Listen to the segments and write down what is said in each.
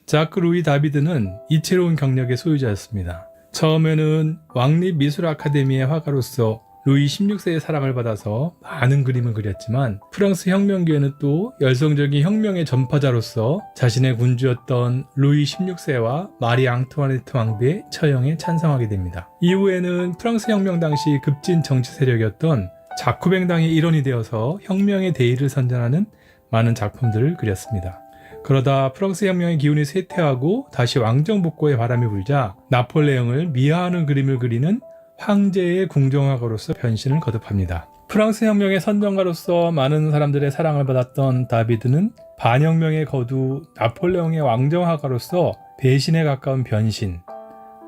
자크 루이 다비드는 이채로운 경력의 소유자였습니다. 처음에는 왕립 미술 아카데미의 화가로서 루이 16세의 사랑을 받아서 많은 그림을 그렸지만 프랑스 혁명기에는 또 열성적인 혁명의 전파자로서 자신의 군주였던 루이 16세와 마리 앙투아네트 왕비의 처형에 찬성하게 됩니다. 이후에는 프랑스 혁명 당시 급진 정치 세력이었던 자코뱅당의 일원이 되어서 혁명의 대의를 선전하는 많은 작품들을 그렸습니다. 그러다 프랑스 혁명의 기운이 쇠퇴하고 다시 왕정 복고의 바람이 불자 나폴레옹을 미화하는 그림을 그리는 황제의 궁정화가로서 변신을 거듭합니다. 프랑스 혁명의 선전가로서 많은 사람들의 사랑을 받았던 다비드는 반혁명의 거두 나폴레옹의 왕정화가로서 배신에 가까운 변신,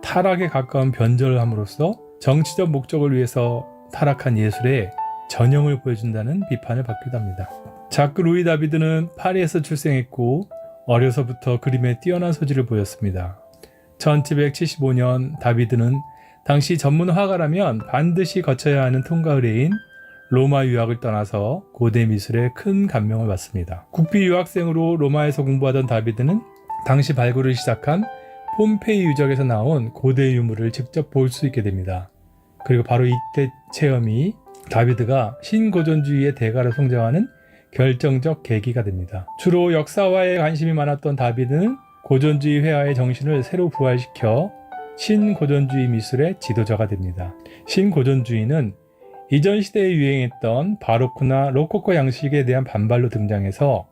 타락에 가까운 변절을 함으로써 정치적 목적을 위해서 타락한 예술의 전형을 보여준다는 비판을 받기도 합니다. 자크 루이 다비드는 파리에서 출생했고 어려서부터 그림에 뛰어난 소질을 보였습니다. 1775년 다비드는 당시 전문 화가라면 반드시 거쳐야 하는 통과 의례인 로마 유학을 떠나서 고대 미술에 큰 감명을 받습니다. 국비 유학생으로 로마에서 공부하던 다비드는 당시 발굴을 시작한 폼페이 유적에서 나온 고대 유물을 직접 볼 수 있게 됩니다. 그리고 바로 이때 체험이 다비드가 신고전주의의 대가로 성장하는 결정적 계기가 됩니다. 주로 역사화에 관심이 많았던 다비드는 고전주의 회화의 정신을 새로 부활시켜 신고전주의 미술의 지도자가 됩니다. 신고전주의는 이전 시대에 유행했던 바로크나 로코코 양식에 대한 반발로 등장해서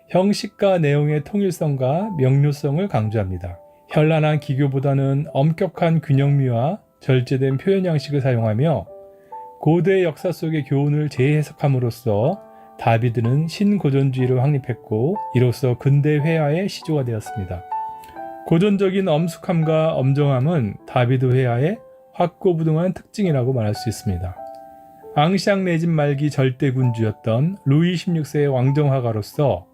형식과 내용의 통일성과 명료성을 강조합니다. 현란한 기교보다는 엄격한 균형미와 절제된 표현 양식을 사용하며 고대 역사 속의 교훈을 재해석함으로써 다비드는 신고전주의를 확립했고 이로써 근대 회화의 시조가 되었습니다. 고전적인 엄숙함과 엄정함은 다비드 회화의 확고부동한 특징이라고 말할 수 있습니다. 앙샹 레진 말기 절대군주였던 루이 16세의 왕정화가로서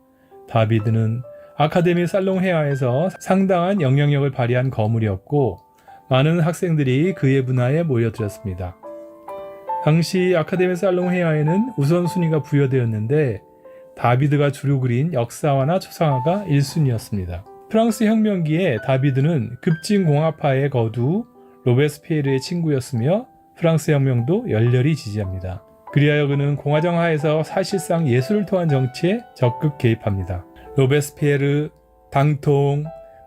다비드는 아카데미 살롱 회화에서 상당한 영향력을 발휘한 거물이었고 많은 학생들이 그의 문화에 모여들었습니다. 당시 아카데미 살롱 회화에는 우선순위가 부여되었는데 다비드가 주로 그린 역사화나 초상화가 1순위였습니다. 프랑스 혁명기에 다비드는 급진공화파의 거두 로베스피에르의 친구였으며 프랑스 혁명도 열렬히 지지합니다. 그리하여 그는 공화정하에서 사실상 예술을 통한 정치에 적극 개입합니다. 로베스피에르, 당통,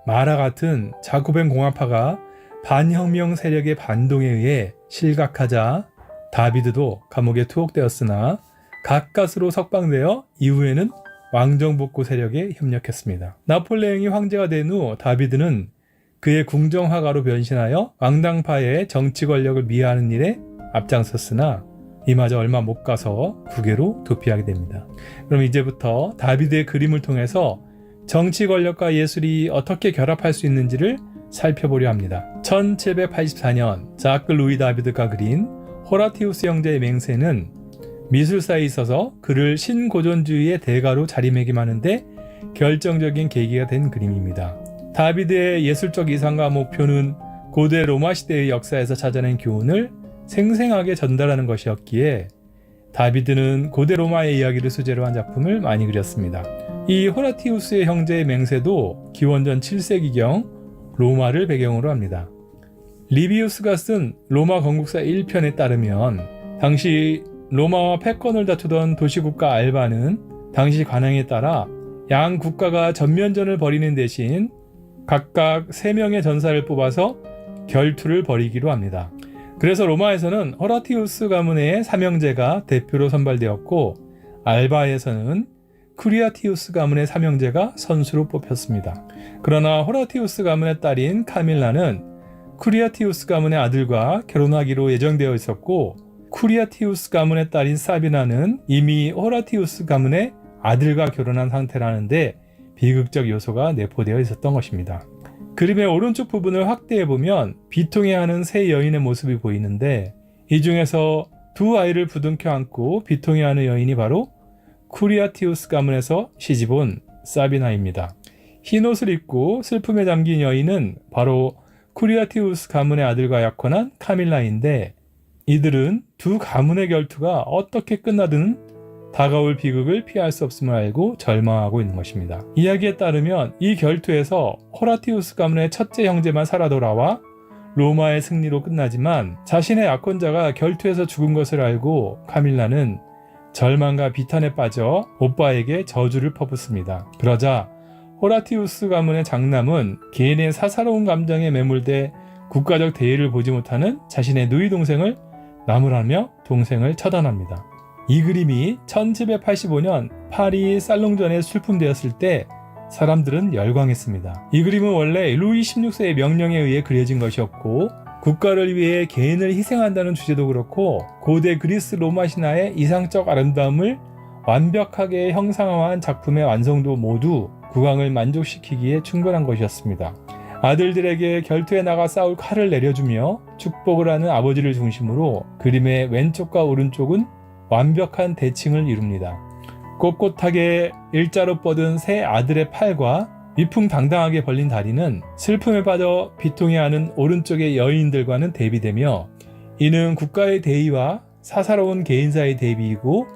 마라 같은 자코뱅 공화파가 반혁명 세력의 반동에 의해 실각하자 다비드도 감옥에 투옥되었으나 가까스로 석방되어 이후에는 왕정복고 세력에 협력했습니다. 나폴레옹이 황제가 된 후 다비드는 그의 궁정화가로 변신하여 왕당파의 정치 권력을 미화하는 일에 앞장섰으나 이마저 얼마 못 가서 국외로 도피하게 됩니다. 그럼 이제부터 다비드의 그림을 통해서 정치 권력과 예술이 어떻게 결합할 수 있는지를 살펴보려 합니다. 1784년 자크 루이 다비드가 그린 호라티우스 형제의 맹세는 미술사에 있어서 그를 신고전주의의 대가로 자리매김하는데 결정적인 계기가 된 그림입니다. 다비드의 예술적 이상과 목표는 고대 로마 시대의 역사에서 찾아낸 교훈을 생생하게 전달하는 것이었기에 다비드는 고대 로마의 이야기를 소재로 한 작품을 많이 그렸습니다. 이 호라티우스의 형제의 맹세도 기원전 7세기경 로마를 배경으로 합니다. 리비우스가 쓴 로마 건국사 1편에 따르면 당시 로마와 패권을 다투던 도시국가 알바는 당시 관행에 따라 양 국가가 전면전을 벌이는 대신 각각 3명의 전사를 뽑아서 결투를 벌이기로 합니다. 그래서 로마에서는 호라티우스 가문의 삼형제가 대표로 선발되었고 알바에서는 쿠리아티우스 가문의 삼형제가 선수로 뽑혔습니다. 그러나 호라티우스 가문의 딸인 카밀라는 쿠리아티우스 가문의 아들과 결혼하기로 예정되어 있었고 쿠리아티우스 가문의 딸인 사비나는 이미 호라티우스 가문의 아들과 결혼한 상태라는데 비극적 요소가 내포되어 있었던 것입니다. 그림의 오른쪽 부분을 확대해보면 비통해하는 세 여인의 모습이 보이는데 이 중에서 두 아이를 부둥켜 안고 비통해하는 여인이 바로 쿠리아티우스 가문에서 시집온 사비나입니다. 흰옷을 입고 슬픔에 잠긴 여인은 바로 쿠리아티우스 가문의 아들과 약혼한 카밀라인데 이들은 두 가문의 결투가 어떻게 끝나든 다가올 비극을 피할 수 없음을 알고 절망하고 있는 것입니다. 이야기에 따르면 이 결투에서 호라티우스 가문의 첫째 형제만 살아 돌아와 로마의 승리로 끝나지만 자신의 약혼자가 결투에서 죽은 것을 알고 카밀라는 절망과 비탄에 빠져 오빠에게 저주를 퍼붓습니다. 그러자 호라티우스 가문의 장남은 개인의 사사로운 감정에 매몰돼 국가적 대의를 보지 못하는 자신의 누이 동생을 나무라며 동생을 처단합니다. 이 그림이 1785년 파리 살롱전에 출품되었을 때 사람들은 열광했습니다. 이 그림은 원래 루이 16세의 명령에 의해 그려진 것이었고 국가를 위해 개인을 희생한다는 주제도 그렇고 고대 그리스 로마 신화의 이상적 아름다움을 완벽하게 형상화한 작품의 완성도 모두 국왕을 만족시키기에 충분한 것이었습니다. 아들들에게 결투에 나가 싸울 칼을 내려주며 축복을 하는 아버지를 중심으로 그림의 왼쪽과 오른쪽은 완벽한 대칭을 이룹니다. 꼿꼿하게 일자로 뻗은 세 아들의 팔과 위풍당당하게 벌린 다리는 슬픔에 빠져 비통해하는 오른쪽의 여인들과는 대비되며 이는 국가의 대의와 사사로운 개인사의 대비이고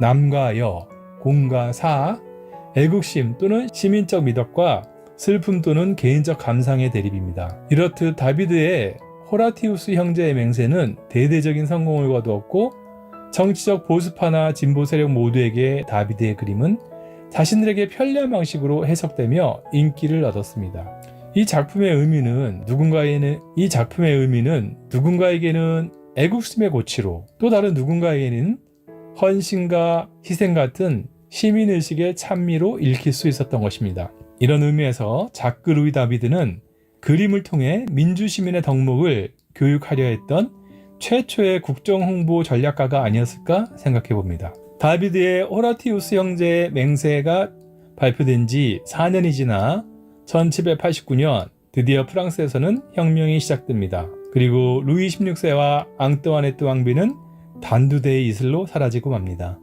남과 여, 공과 사, 애국심 또는 시민적 미덕과 슬픔 또는 개인적 감상의 대립입니다. 이렇듯 다비드의 호라티우스 형제의 맹세는 대대적인 성공을 거두었고 정치적 보수파나 진보 세력 모두에게 다비드의 그림은 자신들에게 편리한 방식으로 해석되며 인기를 얻었습니다. 이 작품의 의미는 누군가에게는 애국심의 고치로 또 다른 누군가에게는 헌신과 희생 같은 시민의식의 찬미로 읽힐 수 있었던 것입니다. 이런 의미에서 자크 루이 다비드는 그림을 통해 민주시민의 덕목을 교육하려 했던 최초의 국정홍보 전략가가 아니었을까 생각해 봅니다. 다비드의 호라티우스 형제의 맹세가 발표된 지 4년이 지나 1789년 드디어 프랑스에서는 혁명이 시작됩니다. 그리고 루이 16세와 앙뚜아네트 왕비는 단두대의 이슬로 사라지고 맙니다.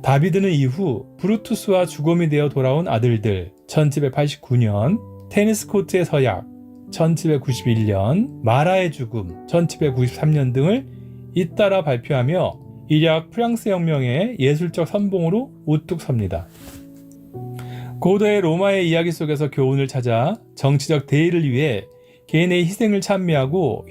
다비드는 이후 브루투스와 주검이 되어 돌아온 아들들 1789년, 테니스 코트의 서약 1791년, 마라의 죽음 1793년 등을 잇따라 발표하며 이략 프랑스 혁명의 예술적 선봉으로 우뚝 섭니다. 고대 로마의 이야기 속에서 교훈을 찾아 정치적 대의를 위해 개인의 희생을 찬미하고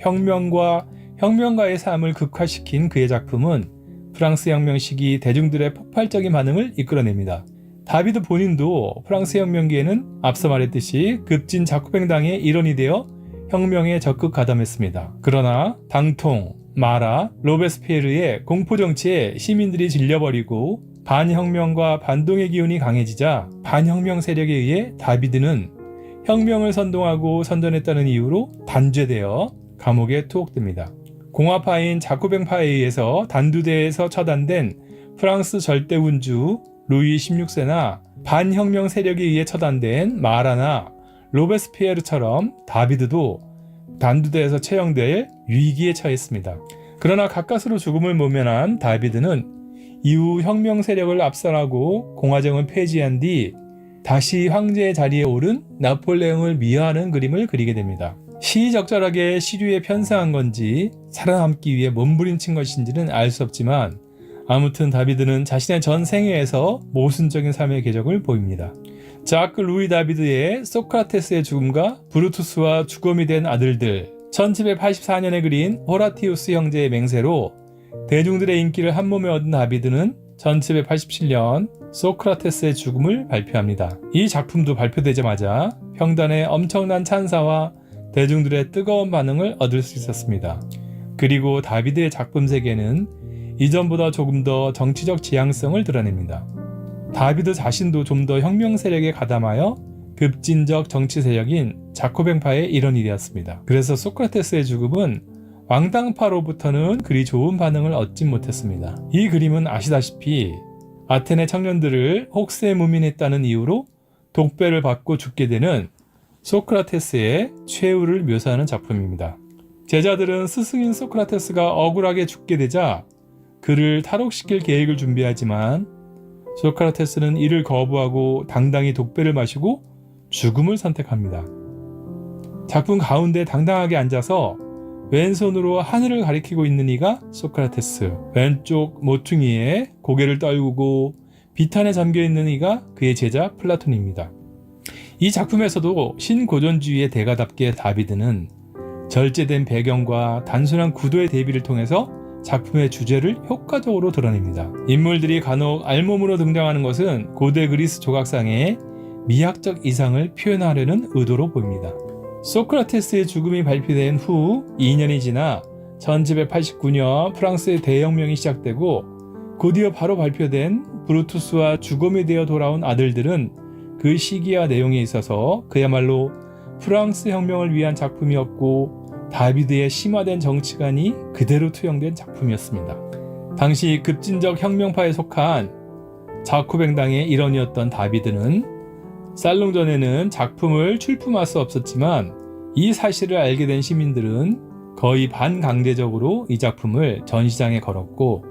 혁명가의 삶을 극화시킨 그의 작품은 프랑스 혁명 시기 대중들의 폭발적인 반응을 이끌어냅니다. 다비드 본인도 프랑스 혁명기에는 앞서 말했듯이 급진 자쿠뱅당의 일원이 되어 혁명에 적극 가담했습니다. 그러나 당통, 마라, 로베스피에르의 공포정치에 시민들이 질려버리고 반혁명과 반동의 기운이 강해지자 반혁명 세력에 의해 다비드는 혁명을 선동하고 선전했다는 이유로 단죄되어 감옥에 투옥됩니다. 공화파인 자코뱅파에 의해서 단두대에서 처단된 프랑스 절대군주 루이 16세나 반혁명 세력에 의해 처단된 마라나 로베스피에르처럼 다비드도 단두대에서 처형될 위기에 처했습니다. 그러나 가까스로 죽음을 모면한 다비드는 이후 혁명 세력을 압살하고 공화정을 폐지한 뒤 다시 황제의 자리에 오른 나폴레옹을 미화하는 그림을 그리게 됩니다. 시의적절하게 시류에 편승한 건지 살아남기 위해 몸부림친 것인지는 알 수 없지만 아무튼 다비드는 자신의 전 생애에서 모순적인 삶의 궤적을 보입니다. 자크 루이 다비드의 소크라테스의 죽음과 브루투스와 주검이 된 아들들 1784년에 그린 호라티우스 형제의 맹세로 대중들의 인기를 한몸에 얻은 다비드는 1787년 소크라테스의 죽음을 발표합니다. 이 작품도 발표되자마자 평단의 엄청난 찬사와 대중들의 뜨거운 반응을 얻을 수 있었습니다. 그리고 다비드의 작품 세계는 이전보다 조금 더 정치적 지향성을 드러냅니다. 다비드 자신도 좀 더 혁명 세력에 가담하여 급진적 정치 세력인 자코뱅파의 일원이 되었습니다. 그래서 소크라테스의 죽음은 왕당파로부터는 그리 좋은 반응을 얻지 못했습니다. 이 그림은 아시다시피 아테네 청년들을 혹세 무민했다는 이유로 독배를 받고 죽게 되는 소크라테스의 최후를 묘사하는 작품입니다. 제자들은 스승인 소크라테스가 억울하게 죽게 되자 그를 탈옥시킬 계획을 준비하지만 소크라테스는 이를 거부하고 당당히 독배를 마시고 죽음을 선택합니다. 작품 가운데 당당하게 앉아서 왼손으로 하늘을 가리키고 있는 이가 소크라테스, 왼쪽 모퉁이에 고개를 떨구고 비탄에 잠겨있는 이가 그의 제자 플라톤입니다. 이 작품에서도 신고전주의의 대가답게 다비드는 절제된 배경과 단순한 구도의 대비를 통해서 작품의 주제를 효과적으로 드러냅니다. 인물들이 간혹 알몸으로 등장하는 것은 고대 그리스 조각상의 미학적 이상을 표현하려는 의도로 보입니다. 소크라테스의 죽음이 발표된 후 2년이 지나 1789년 프랑스의 대혁명이 시작되고 곧이어 바로 발표된 브루투스와 죽음이 되어 돌아온 아들들은 그 시기와 내용에 있어서 그야말로 프랑스 혁명을 위한 작품이었고 다비드의 심화된 정치관이 그대로 투영된 작품이었습니다. 당시 급진적 혁명파에 속한 자코뱅당의 일원이었던 다비드는 살롱전에는 작품을 출품할 수 없었지만 이 사실을 알게 된 시민들은 거의 반강제적으로 이 작품을 전시장에 걸었고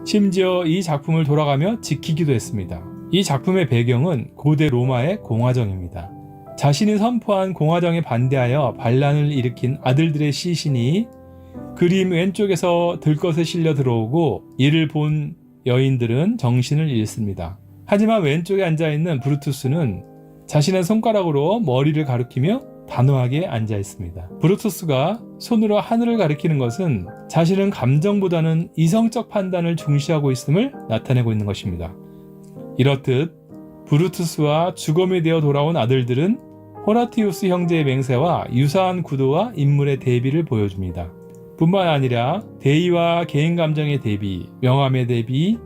심지어 이 작품을 돌아가며 지키기도 했습니다. 이 작품의 배경은 고대 로마의 공화정입니다. 자신이 선포한 공화정에 반대하여 반란을 일으킨 아들들의 시신이 그림 왼쪽에서 들것에 실려 들어오고 이를 본 여인들은 정신을 잃습니다. 하지만 왼쪽에 앉아있는 브루투스는 자신의 손가락으로 머리를 가리키며 단호하게 앉아 있습니다. 브루투스가 손으로 하늘을 가리키는 것은 자신은 감정보다는 이성적 판단을 중시하고 있음을 나타내고 있는 것입니다. 이렇듯 브루투스와 죽음이 되어 돌아온 아들들은 호라티우스 형제의 맹세와 유사한 구도와 인물의 대비를 보여줍니다. 뿐만 아니라 대의와 개인 감정의 대비, 명암의 대비,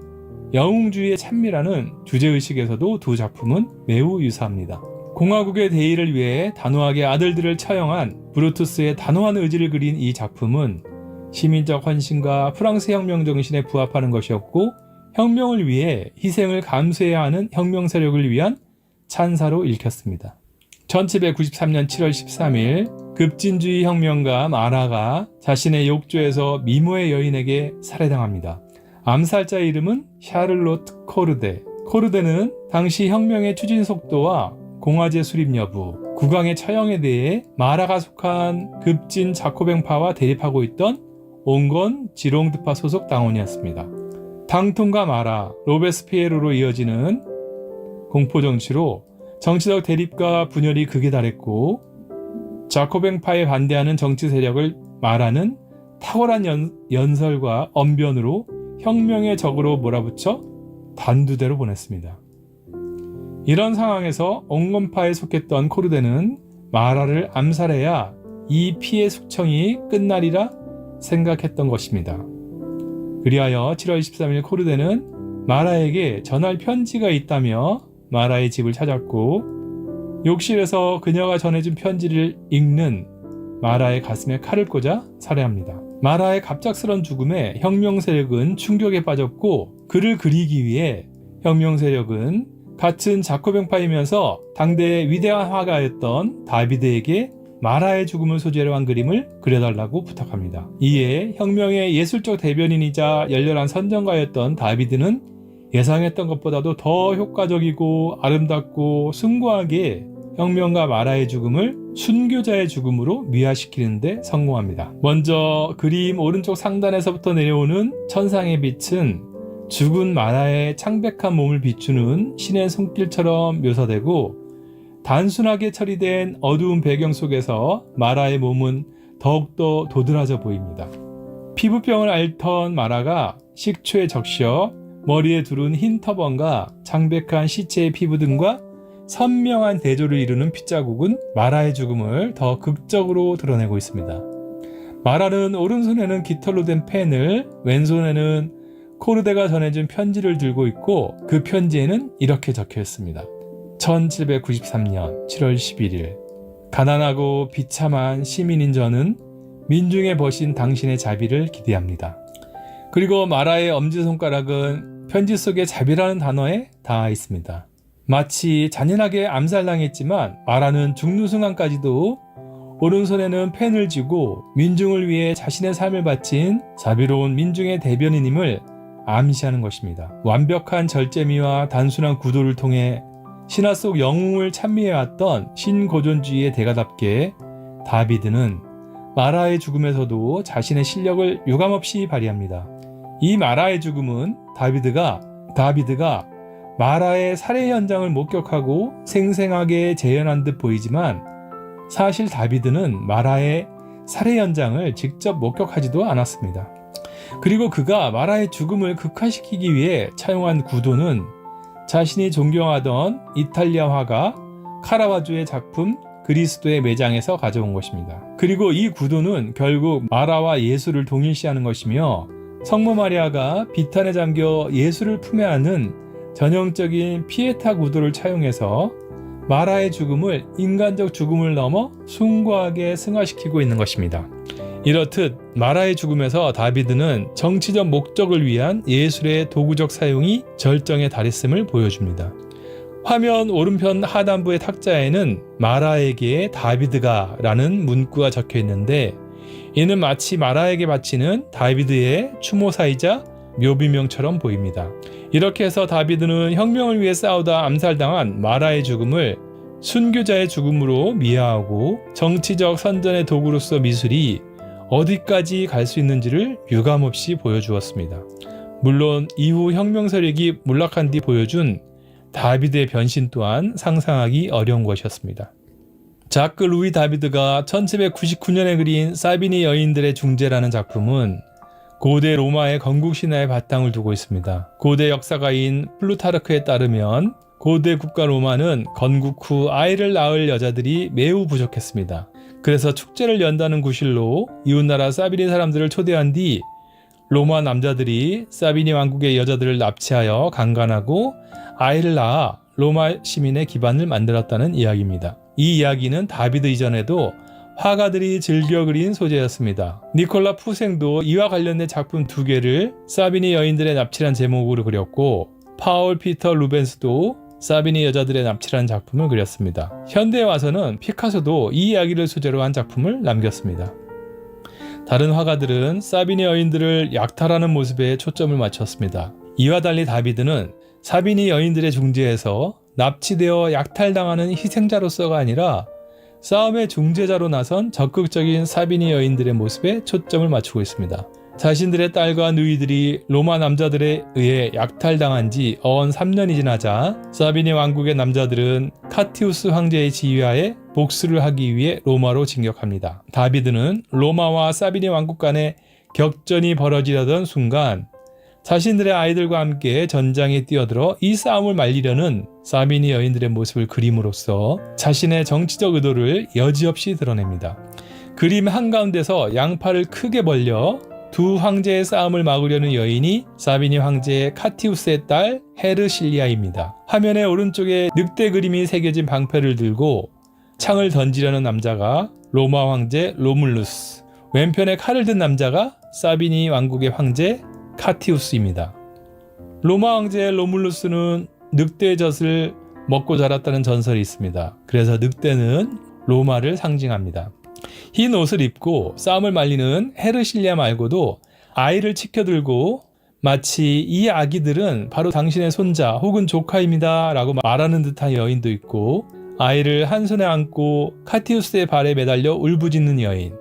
영웅주의의 찬미라는 주제의식에서도 두 작품은 매우 유사합니다. 공화국의 대의를 위해 단호하게 아들들을 처형한 브루투스의 단호한 의지를 그린 이 작품은 시민적 헌신과 프랑스 혁명 정신에 부합하는 것이었고 혁명을 위해 희생을 감수해야 하는 혁명 세력을 위한 찬사로 읽혔습니다. 1793년 7월 13일 급진주의 혁명가 마라가 자신의 욕조에서 미모의 여인에게 살해당합니다. 암살자의 이름은 샤를로트 코르데. 코르데는 당시 혁명의 추진 속도와 공화제 수립 여부, 국왕의 처형에 대해 마라가 속한 급진 자코뱅파와 대립하고 있던 옹건 지롱드파 소속 당원이었습니다. 당통과 마라, 로베스피에로로 이어지는 공포정치로 정치적 대립과 분열이 극에 달했고 자코뱅파에 반대하는 정치 세력을 마라는 탁월한 연설과 언변으로 혁명의 적으로 몰아붙여 단두대로 보냈습니다. 이런 상황에서 옹건파에 속했던 코르데는 마라를 암살해야 이 피해 숙청이 끝나리라 생각했던 것입니다. 그리하여 7월 13일 코르데는 마라에게 전할 편지가 있다며 마라의 집을 찾았고 욕실에서 그녀가 전해준 편지를 읽는 마라의 가슴에 칼을 꽂아 살해합니다. 마라의 갑작스런 죽음에 혁명 세력은 충격에 빠졌고 그를 그리기 위해 혁명 세력은 같은 자코뱅파이면서 당대의 위대한 화가였던 다비드에게 마라의 죽음을 소재로 한 그림을 그려달라고 부탁합니다. 이에 혁명의 예술적 대변인이자 열렬한 선정가였던 다비드는 예상했던 것보다도 더 효과적이고 아름답고 숭고하게 혁명가 마라의 죽음을 순교자의 죽음으로 미화시키는 데 성공합니다. 먼저 그림 오른쪽 상단에서부터 내려오는 천상의 빛은 죽은 마라의 창백한 몸을 비추는 신의 손길처럼 묘사되고 단순하게 처리된 어두운 배경 속에서 마라의 몸은 더욱더 도드라져 보입니다. 피부병을 앓던 마라가 식초에 적셔 머리에 두른 흰 터번과 창백한 시체의 피부 등과 선명한 대조를 이루는 핏자국은 마라의 죽음을 더 극적으로 드러내고 있습니다. 마라는 오른손에는 깃털로 된 펜을, 왼손에는 코르데가 전해준 편지를 들고 있고 그 편지에는 이렇게 적혀 있습니다. 1793년 7월 11일 가난하고 비참한 시민인 저는 민중에 버신 당신의 자비를 기대합니다. 그리고 마라의 엄지손가락은 편지 속에 자비라는 단어에 닿아 있습니다. 마치 잔인하게 암살당했지만 마라는 죽는 순간까지도 오른손에는 펜을 쥐고 민중을 위해 자신의 삶을 바친 자비로운 민중의 대변인임을 암시하는 것입니다. 완벽한 절제미와 단순한 구도를 통해 신화 속 영웅을 찬미해왔던 신고전주의의 대가답게 다비드는 마라의 죽음에서도 자신의 실력을 유감없이 발휘합니다. 이 마라의 죽음은 다비드가 마라의 살해 현장을 목격하고 생생하게 재현한 듯 보이지만 사실 다비드는 마라의 살해 현장을 직접 목격하지도 않았습니다. 그리고 그가 마라의 죽음을 극화시키기 위해 차용한 구도는 자신이 존경하던 이탈리아 화가 카라바조의 작품 그리스도의 매장에서 가져온 것입니다. 그리고 이 구도는 결국 마라와 예수를 동일시하는 것이며 성모 마리아가 비탄에 잠겨 예수를 품에 안은 전형적인 피에타 구도를 차용해서 마라의 죽음을 인간적 죽음을 넘어 숭고하게 승화시키고 있는 것입니다. 이렇듯 마라의 죽음에서 다비드는 정치적 목적을 위한 예술의 도구적 사용이 절정에 달했음을 보여줍니다. 화면 오른편 하단부의 탁자에는 마라에게 다비드가 라는 문구가 적혀 있는데 이는 마치 마라에게 바치는 다비드의 추모사이자 묘비명처럼 보입니다. 이렇게 해서 다비드는 혁명을 위해 싸우다 암살당한 마라의 죽음을 순교자의 죽음으로 미화하고 정치적 선전의 도구로서 미술이 어디까지 갈 수 있는지를 유감없이 보여주었습니다. 물론 이후 혁명 세력이 몰락한 뒤 보여준 다비드의 변신 또한 상상하기 어려운 것이었습니다. 자크 루이 다비드가 1799년에 그린 사비니 여인들의 중재라는 작품은 고대 로마의 건국 신화의 바탕을 두고 있습니다. 고대 역사가인 플루타르크에 따르면 고대 국가 로마는 건국 후 아이를 낳을 여자들이 매우 부족했습니다. 그래서 축제를 연다는 구실로 이웃나라 사비니 사람들을 초대한 뒤 로마 남자들이 사비니 왕국의 여자들을 납치하여 강간하고 아이를 낳아 로마 시민의 기반을 만들었다는 이야기입니다. 이 이야기는 다비드 이전에도 화가들이 즐겨 그린 소재였습니다. 니콜라 푸생도 이와 관련된 작품 2개를 사비니 여인들의 납치란 제목으로 그렸고 파울 피터 루벤스도 사비니 여자들의 납치라는 작품을 그렸습니다. 현대에 와서는 피카소도 이 이야기를 소재로 한 작품을 남겼습니다. 다른 화가들은 사비니 여인들을 약탈하는 모습에 초점을 맞췄습니다. 이와 달리 다비드는 사비니 여인들의 중재에서 납치되어 약탈당하는 희생자로서가 아니라 싸움의 중재자로 나선 적극적인 사비니 여인들의 모습에 초점을 맞추고 있습니다. 자신들의 딸과 누이들이 로마 남자들에 의해 약탈당한 지 어언 3년이 지나자 사비니 왕국의 남자들은 카티우스 황제의 지휘하에 복수를 하기 위해 로마로 진격합니다. 다비드는 로마와 사비니 왕국 간의 격전이 벌어지려던 순간 자신들의 아이들과 함께 전장에 뛰어들어 이 싸움을 말리려는 사비니 여인들의 모습을 그림으로써 자신의 정치적 의도를 여지없이 드러냅니다. 그림 한가운데서 양팔을 크게 벌려 두 황제의 싸움을 막으려는 여인이 사비니 황제의 카티우스의 딸 헤르실리아입니다. 화면의 오른쪽에 늑대 그림이 새겨진 방패를 들고 창을 던지려는 남자가 로마 황제 로물루스, 왼편에 칼을 든 남자가 사비니 왕국의 황제 카티우스입니다. 로마 황제 로물루스는 늑대의 젖을 먹고 자랐다는 전설이 있습니다. 그래서 늑대는 로마를 상징합니다. 흰 옷을 입고 싸움을 말리는 헤르실리아 말고도 아이를 치켜들고 마치 이 아기들은 바로 당신의 손자 혹은 조카입니다 라고 말하는 듯한 여인도 있고 아이를 한 손에 안고 카티우스의 발에 매달려 울부짖는 여인,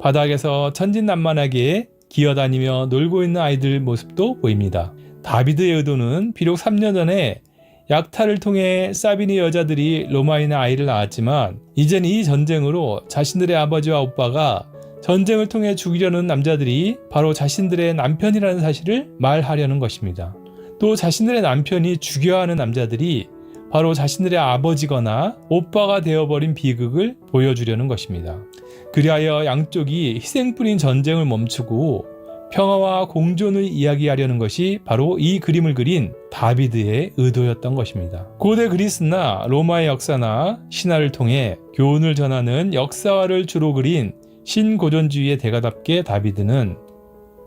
바닥에서 천진난만하게 기어다니며 놀고 있는 아이들 모습도 보입니다. 다비드의 의도는 비록 3년 전에 약탈을 통해 사비니 여자들이 로마인의 아이를 낳았지만 이젠 이 전쟁으로 자신들의 아버지와 오빠가 전쟁을 통해 죽이려는 남자들이 바로 자신들의 남편이라는 사실을 말하려는 것입니다. 또 자신들의 남편이 죽여야 하는 남자들이 바로 자신들의 아버지거나 오빠가 되어버린 비극을 보여주려는 것입니다. 그리하여 양쪽이 희생뿐인 전쟁을 멈추고 평화와 공존을 이야기하려는 것이 바로 이 그림을 그린 다비드의 의도였던 것입니다. 고대 그리스나 로마의 역사나 신화를 통해 교훈을 전하는 역사화를 주로 그린 신고전주의의 대가답게 다비드는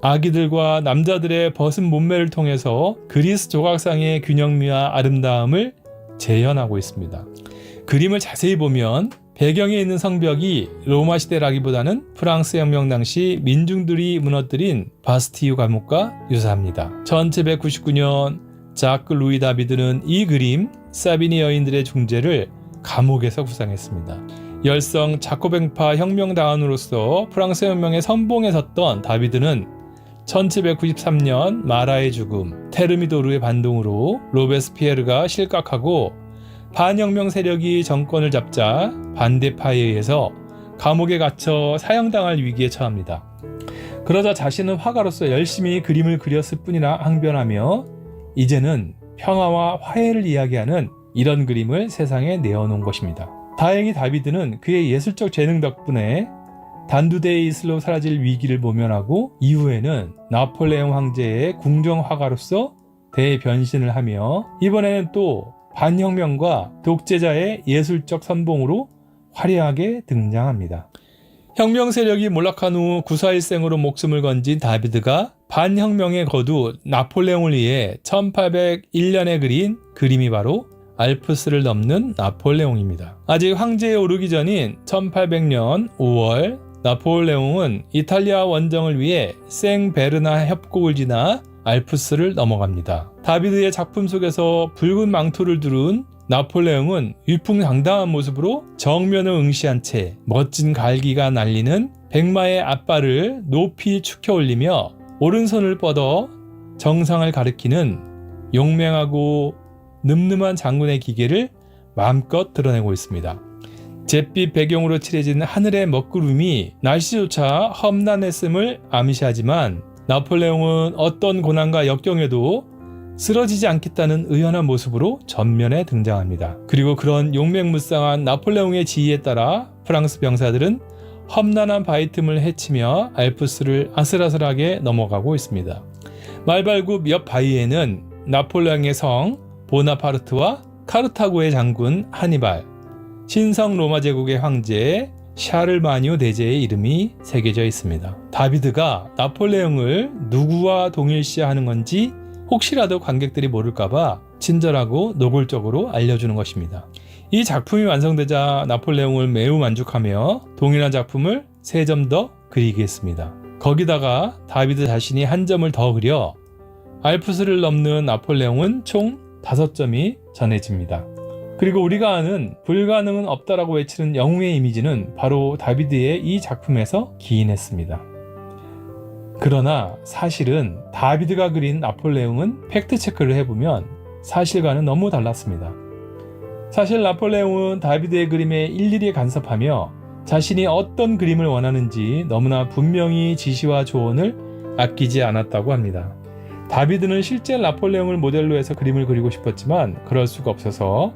아기들과 남자들의 벗은 몸매를 통해서 그리스 조각상의 균형미와 아름다움을 재현하고 있습니다. 그림을 자세히 보면 배경에 있는 성벽이 로마 시대라기보다는 프랑스 혁명 당시 민중들이 무너뜨린 바스티유 감옥과 유사합니다. 1799년 자크 루이 다비드는 이 그림 사비니 여인들의 중재를 감옥에서 구상했습니다. 열성 자코뱅파 혁명당원으로서 프랑스 혁명의 선봉에 섰던 다비드는 1793년 마라의 죽음, 테르미도르의 반동으로 로베스피에르가 실각하고 반혁명 세력이 정권을 잡자 반대파에 의해서 감옥에 갇혀 사형당할 위기에 처합니다. 그러자 자신은 화가로서 열심히 그림을 그렸을 뿐이라 항변하며 이제는 평화와 화해를 이야기하는 이런 그림을 세상에 내어놓은 것입니다. 다행히 다비드는 그의 예술적 재능 덕분에 단두대의 이슬로 사라질 위기를 모면하고 이후에는 나폴레옹 황제의 궁정 화가로서 대변신을 하며 이번에는 또 반혁명과 독재자의 예술적 선봉으로 화려하게 등장합니다. 혁명 세력이 몰락한 후 구사일생으로 목숨을 건진 다비드가 반혁명의 거두 나폴레옹을 위해 1801년에 그린 그림이 바로 알프스를 넘는 나폴레옹입니다. 아직 황제에 오르기 전인 1800년 5월 나폴레옹은 이탈리아 원정을 위해 생베르나 협곡을 지나 알프스를 넘어갑니다. 다비드의 작품 속에서 붉은 망토를 두른 나폴레옹은 위풍당당한 모습으로 정면을 응시한 채 멋진 갈기가 날리는 백마의 앞발을 높이 축혀 올리며 오른손을 뻗어 정상을 가리키는 용맹하고 늠름한 장군의 기계를 마음껏 드러내고 있습니다. 잿빛 배경으로 칠해진 하늘의 먹구름이 날씨조차 험난했음을 암시하지만 나폴레옹은 어떤 고난과 역경에도 쓰러지지 않겠다는 의연한 모습으로 전면에 등장합니다. 그리고 그런 용맹무쌍한 나폴레옹의 지휘에 따라 프랑스 병사들은 험난한 바위 틈을 헤치며 알프스를 아슬아슬하게 넘어가고 있습니다. 말발굽 옆 바위에는 나폴레옹의 성 보나파르트와 카르타고의 장군 하니발, 신성 로마 제국의 황제 샤를마니오 대제의 이름이 새겨져 있습니다. 다비드가 나폴레옹을 누구와 동일시하는 건지 혹시라도 관객들이 모를까봐 친절하고 노골적으로 알려주는 것입니다. 이 작품이 완성되자 나폴레옹을 매우 만족하며 동일한 작품을 3점 더 그리게 했습니다. 거기다가 다비드 자신이 1점을 더 그려 알프스를 넘는 나폴레옹은 총 5점이 전해집니다. 그리고 우리가 아는 불가능은 없다라고 외치는 영웅의 이미지는 바로 다비드의 이 작품에서 기인했습니다. 그러나 사실은 다비드가 그린 나폴레옹은 팩트체크를 해보면 사실과는 너무 달랐습니다. 사실 나폴레옹은 다비드의 그림에 일일이 간섭하며 자신이 어떤 그림을 원하는지 너무나 분명히 지시와 조언을 아끼지 않았다고 합니다. 다비드는 실제 나폴레옹을 모델로 해서 그림을 그리고 싶었지만 그럴 수가 없어서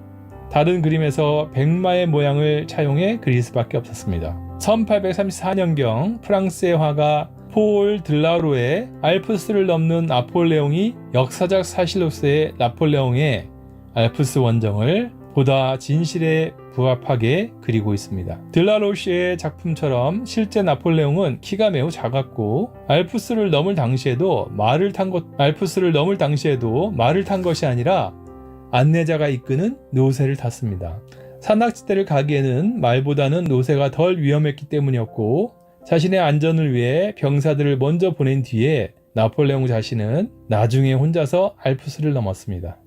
다른 그림에서 백마의 모양을 차용해 그릴 수밖에 없었습니다. 1834년경 프랑스의 화가 폴 들라로의 알프스를 넘는 나폴레옹이 역사적 사실로서의 나폴레옹의 알프스 원정을 보다 진실에 부합하게 그리고 있습니다. 들라로시의 작품처럼 실제 나폴레옹은 키가 매우 작았고 알프스를 넘을 당시에도 말을 탄 것이 아니라 안내자가 이끄는 노새를 탔습니다. 산악지대를 가기에는 말보다는 노새가 덜 위험했기 때문이었고 자신의 안전을 위해 병사들을 먼저 보낸 뒤에 나폴레옹 자신은 나중에 혼자서 알프스를 넘었습니다.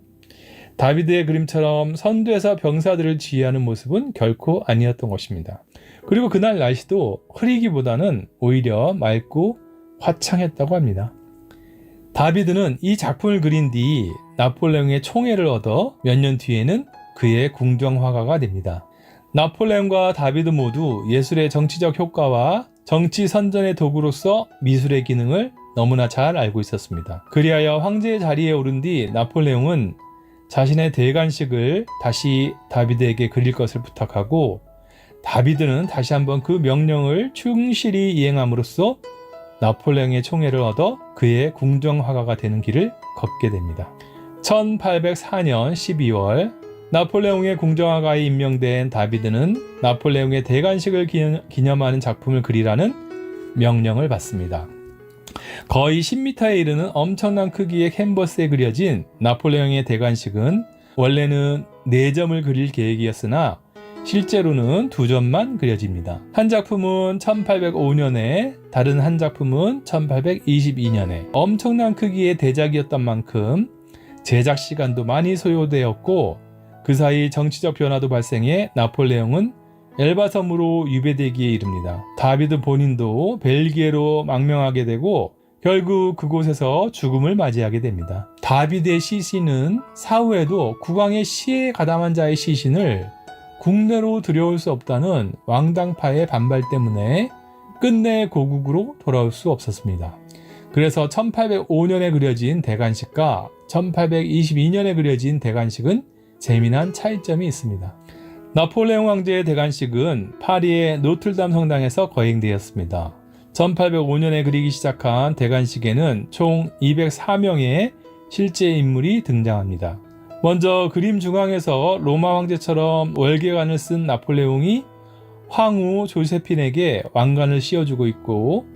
다비드의 그림처럼 선두에서 병사들을 지휘하는 모습은 결코 아니었던 것입니다. 그리고 그날 날씨도 흐리기보다는 오히려 맑고 화창했다고 합니다. 다비드는 이 작품을 그린 뒤 나폴레옹의 총애를 얻어 몇 년 뒤에는 그의 궁정화가가 됩니다. 나폴레옹과 다비드 모두 예술의 정치적 효과와 정치 선전의 도구로서 미술의 기능을 너무나 잘 알고 있었습니다. 그리하여 황제의 자리에 오른 뒤 나폴레옹은 자신의 대관식을 다시 다비드에게 그릴 것을 부탁하고 다비드는 다시 한번 그 명령을 충실히 이행함으로써 나폴레옹의 총애를 얻어 그의 궁정화가가 되는 길을 걷게 됩니다. 1804년 12월 나폴레옹의 궁정화가에 임명된 다비드는 나폴레옹의 대관식을 기념하는 작품을 그리라는 명령을 받습니다. 거의 10m에 이르는 엄청난 크기의 캔버스에 그려진 나폴레옹의 대관식은 원래는 4점을 그릴 계획이었으나 실제로는 2점만 그려집니다. 한 작품은 1805년에 다른 한 작품은 1822년에 엄청난 크기의 대작이었던 만큼 제작 시간도 많이 소요되었고 그 사이 정치적 변화도 발생해 나폴레옹은 엘바 섬으로 유배되기에 이릅니다. 다비드 본인도 벨기에로 망명하게 되고 결국 그곳에서 죽음을 맞이하게 됩니다. 다비드의 시신은 사후에도 국왕의 시에 가담한 자의 시신을 국내로 들여올 수 없다는 왕당파의 반발 때문에 끝내 고국으로 돌아올 수 없었습니다. 그래서 1805년에 그려진 대관식과 1822년에 그려진 대관식은 재미난 차이점이 있습니다. 나폴레옹 황제의 대관식은 파리의 노틀담 성당에서 거행되었습니다. 1805년에 그리기 시작한 대관식에는 총 204명의 실제 인물이 등장합니다. 먼저 그림 중앙에서 로마 황제처럼 월계관을 쓴 나폴레옹이 황후 조세핀에게 왕관을 씌워주고 있고,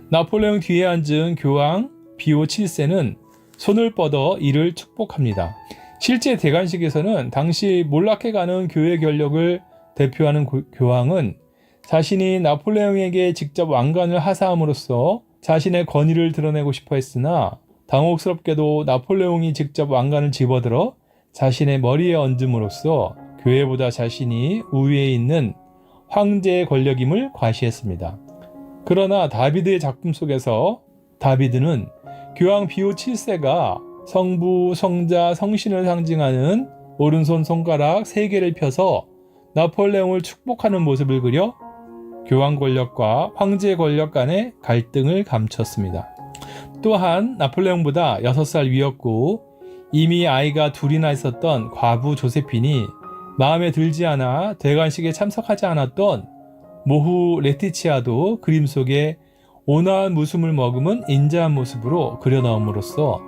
나폴레옹 뒤에 앉은 교황 비오 7세는 손을 뻗어 이를 축복합니다. 실제 대관식에서는 당시 몰락해가는 교회 권력을 대표하는 교황은 자신이 나폴레옹에게 직접 왕관을 하사함으로써 자신의 권위를 드러내고 싶어 했으나, 당혹스럽게도 나폴레옹이 직접 왕관을 집어들어 자신의 머리에 얹음으로써 교회보다 자신이 우위에 있는 황제의 권력임을 과시했습니다. 그러나 다비드의 작품 속에서 다비드는 교황 비오 7세가 성부, 성자, 성신을 상징하는 오른손 손가락 3개를 펴서 나폴레옹을 축복하는 모습을 그려 교황 권력과 황제 권력 간의 갈등을 감췄습니다. 또한 나폴레옹보다 6살 위였고 이미 아이가 둘이나 있었던 과부 조세핀이 마음에 들지 않아 대관식에 참석하지 않았던 모후 레티치아도 그림 속에 온화한 웃음을 머금은 인자한 모습으로 그려 넣음으로써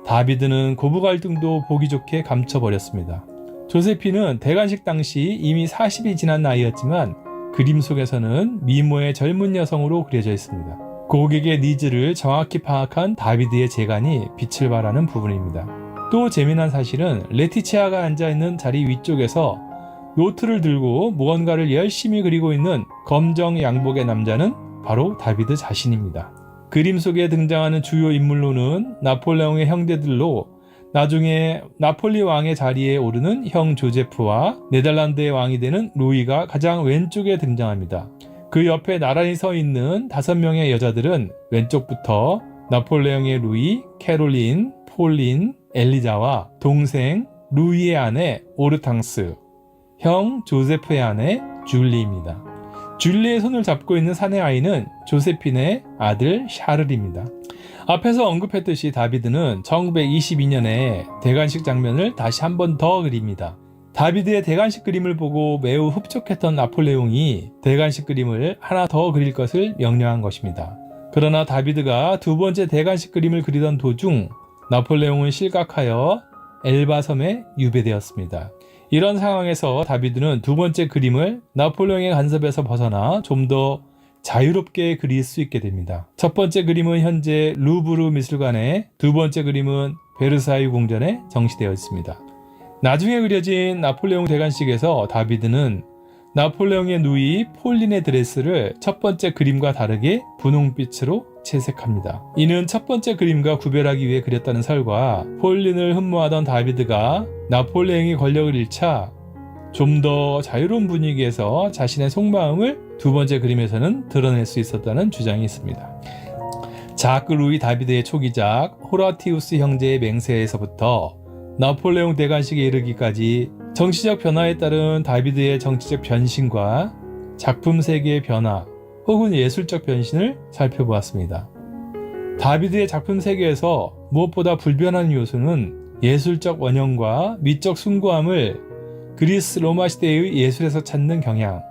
다비드는 고부 갈등도 보기 좋게 감춰버렸습니다. 조세핀은 대관식 당시 이미 40이 지난 나이였지만 그림 속에서는 미모의 젊은 여성으로 그려져 있습니다. 고객의 니즈를 정확히 파악한 다비드의 재간이 빛을 발하는 부분입니다. 또 재미난 사실은 레티치아가 앉아있는 자리 위쪽에서 노트를 들고 무언가를 열심히 그리고 있는 검정 양복의 남자는 바로 다비드 자신입니다. 그림 속에 등장하는 주요 인물로는 나폴레옹의 형제들로 나중에 나폴리 왕의 자리에 오르는 형 조제프와 네덜란드의 왕이 되는 루이가 가장 왼쪽에 등장합니다. 그 옆에 나란히 서 있는 5명의 여자들은 왼쪽부터 나폴레옹의 루이, 캐롤린, 폴린, 엘리자와 동생 루이의 아내 오르탕스, 형 조제프의 아내 줄리입니다. 줄리의 손을 잡고 있는 사내 아이는 조세핀의 아들 샤를입니다. 앞에서 언급했듯이 다비드는 1922년에 대관식 장면을 다시 한 번 더 그립니다. 다비드의 대관식 그림을 보고 매우 흡족했던 나폴레옹이 대관식 그림을 하나 더 그릴 것을 명령한 것입니다. 그러나 다비드가 두 번째 대관식 그림을 그리던 도중 나폴레옹은 실각하여 엘바 섬에 유배되었습니다. 이런 상황에서 다비드는 두 번째 그림을 나폴레옹의 간섭에서 벗어나 좀 더 자유롭게 그릴 수 있게 됩니다. 첫 번째 그림은 현재 루브르 미술관에, 두 번째 그림은 베르사유 궁전에 정시되어 있습니다. 나중에 그려진 나폴레옹 대관식에서 다비드는 나폴레옹의 누이 폴린의 드레스를 첫 번째 그림과 다르게 분홍빛으로 채색합니다. 이는 첫 번째 그림과 구별하기 위해 그렸다는 설과 폴린을 흠모하던 다비드가 나폴레옹이 권력을 잃자 좀 더 자유로운 분위기에서 자신의 속마음을 두 번째 그림에서는 드러낼 수 있었다는 주장이 있습니다. 자크 루이 다비드의 초기작 호라티우스 형제의 맹세에서부터 나폴레옹 대관식에 이르기까지 정치적 변화에 따른 다비드의 정치적 변신과 작품 세계의 변화 혹은 예술적 변신을 살펴보았습니다. 다비드의 작품 세계에서 무엇보다 불변한 요소는 예술적 원형과 미적 숭고함을 그리스 로마 시대의 예술에서 찾는 경향,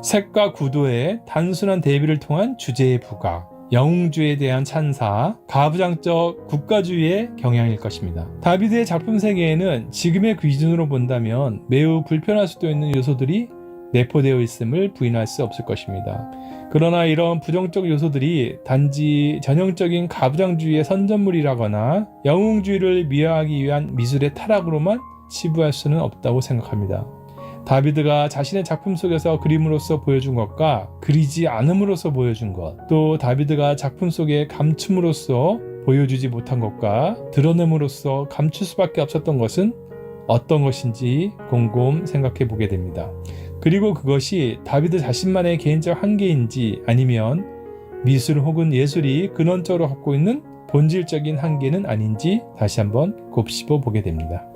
색과 구도의 단순한 대비를 통한 주제의 부각, 영웅주의에 대한 찬사, 가부장적 국가주의의 경향일 것입니다. 다비드의 작품 세계에는 지금의 기준으로 본다면 매우 불편할 수도 있는 요소들이 내포되어 있음을 부인할 수 없을 것입니다. 그러나 이런 부정적 요소들이 단지 전형적인 가부장주의의 선전물이라거나 영웅주의를 미화하기 위한 미술의 타락으로만 치부할 수는 없다고 생각합니다. 다비드가 자신의 작품 속에서 그림으로써 보여준 것과 그리지 않음으로써 보여준 것, 또 다비드가 작품 속에 감춤으로써 보여주지 못한 것과 드러냄으로써 감출 수밖에 없었던 것은 어떤 것인지 곰곰 생각해 보게 됩니다. 그리고 그것이 다비드 자신만의 개인적 한계인지 아니면 미술 혹은 예술이 근원적으로 갖고 있는 본질적인 한계는 아닌지 다시 한번 곱씹어 보게 됩니다.